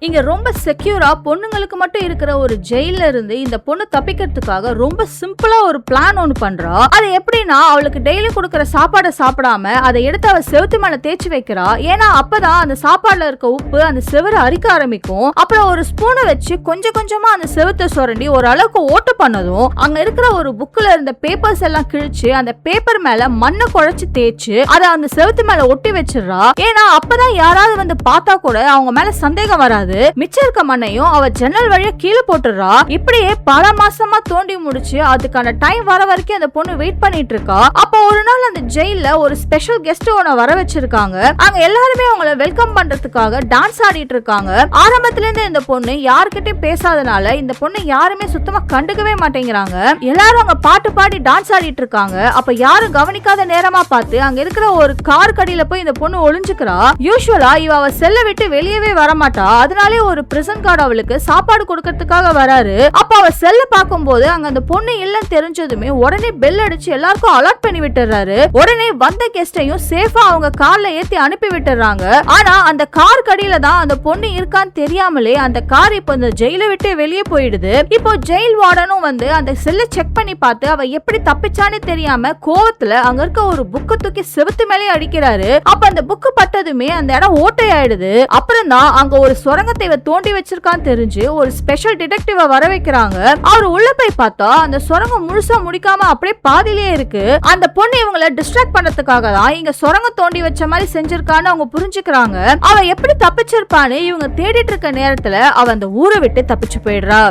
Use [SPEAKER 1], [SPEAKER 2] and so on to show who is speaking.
[SPEAKER 1] இங்க ரொம்ப செக்யூரா பொண்ணுங்களுக்கு மட்டும் இருக்கிற ஒரு ஜெயில இருந்து இந்த பொண்ணு தப்பிக்கிறதுக்காக ரொம்ப சிம்பிளா ஒரு பிளான் ஒன்னு பண்றா. அது எப்படின்னா, அவளுக்கு டெய்லி கொடுக்கற சாப்பாடை சாப்பிடாம அதை எடுத்து அவ செவுத்து மேல தேய்ச்சி வைக்கிறா. ஏன்னா அப்பதான் அந்த சாப்பாடுல இருக்க உப்பு அந்த செவரை அரிக்க ஆரம்பிக்கும். அப்புறம் ஒரு ஸ்பூனை வச்சு கொஞ்சம் கொஞ்சமா அந்த செவுத்தை சுரண்டி ஒரு அளவுக்கு ஓட்டு பண்ணதும் அங்க இருக்கிற ஒரு புக்ல இருந்த பேப்பர்ஸ் எல்லாம் கிழிச்சு அந்த பேப்பர் மேல மண்ணை குழைச்சு தேய்ச்சு அதை அந்த செவுத்து மேல ஒட்டி வச்சிடறா. ஏன்னா அப்பதான் யாராவது வந்து பார்த்தா கூட அவங்க மேல சந்தேகம் வராது. மிச்சம் இருக்க மண்ணையும் அவ ஜன்னல் வழியா கீழே போட்டுறா. இப்படியே பல மாசமா தோண்டி முடிச்சு அதுக்கான டைம் வர வரைக்கும் அந்த பொண்ணு வெயிட் பண்ணிட்டு இருக்கா. அப்ப ஒரு நாள் அந்த ஜெயில ஒரு ஸ்பெஷல் கெஸ்ட் ஒன்ன வர வச்சிருக்காங்க. அங்க எல்லாருமே அவங்கள வெல்கம் பண்றதுக்காக டான்ஸ் ஆடிட்டு இருக்காங்க. ஆரம்பத்துல இருந்து இந்த பொண்ணு யார்கிட்டயும் பேசாதனால இந்த பொண்ணு யாருமே சுத்தமா கண்டுக்கவே மாட்டேங்கிறாங்க. எல்லாரும் அங்க பாட்டு பாடி டான்ஸ் ஆடிட்டு இருக்காங்க. அப்ப யாரும் கவனிக்காத நேரமா பார்த்து அங்க இருக்கிற ஒரு கார் கடியில போய் இந்த பொண்ணு ஒளிஞ்சுக்கிறா. யூசுவலா இவ அவ செல்ல விட்டு வெளியவே வரமாட்டா. அதனாலே ஒரு பிரிசன் கார்டு அவளுக்கு சாப்பாடு கொடுக்கறதுக்காக வராரு. அப்ப அவ செல்ல பார்க்கும்போது அங்க அந்த பொண்ணு இல்லன்னு தெரிஞ்சதுமே உடனே பெல் அடிச்சு எல்லாருக்கும் அலர்ட் பண்ணி விட்டுறாரு. உடனே வந்த கெஸ்டையும் சேஃபா அவங்க கார்ல ஏத்தி அனுப்பி விட்டுறாங்க. ஆனா அந்த கார் கடியில தான் அந்த பொண்ணு இருக்கான்னு தெரியாமலே அந்த கார் இப்ப இந்த ஜெயில விட்டு வெளியே போயிடுது. இப்போ ஜெயில் வார்டனும் வந்து அந்த செல்ல செக் பண்ணி பார்த்து அவ எப்படி தப்பிச்சானே தெரியாம கோவத்துல அங்க இருக்க ஒரு புக்கை தூக்கி செவுத்து மேலே அடிக்கிறாரு. அப்ப அந்த புக்கு பட்டதுமே அந்த இடம் ஓட்டை ஆயிடுது. அப்புறம் தான் அங்க ஒரு சுரங்கத்தை தோண்டி வச்சிருக்கான்னு தெரிஞ்சு ஒரு ஸ்பெஷல் டிடெக்டிவ வர வைக்கிறாங்க. அவர் உள்ள போய் பார்த்தா அந்த சுரங்கம் முழுசா முடிக்காம அப்படியே பாதியிலே இருக்கு. அந்த பொண்ணு இவங்களை டிஸ்ட்ராக்ட் பண்றதுக்காக தான் இங்க சுரங்கம் தோண்டி வச்ச மாதிரி செஞ்சிருக்கான்னு அவங்க புரிஞ்சுக்கிறாங்க. அவ எப்படி தப்பிச்சிருப்பான்னு இவங்க தேடிட்டு இருக்க நேரத்துல அவ அந்த ஊரை விட்டு தப்பிச்சு போயிடுறா.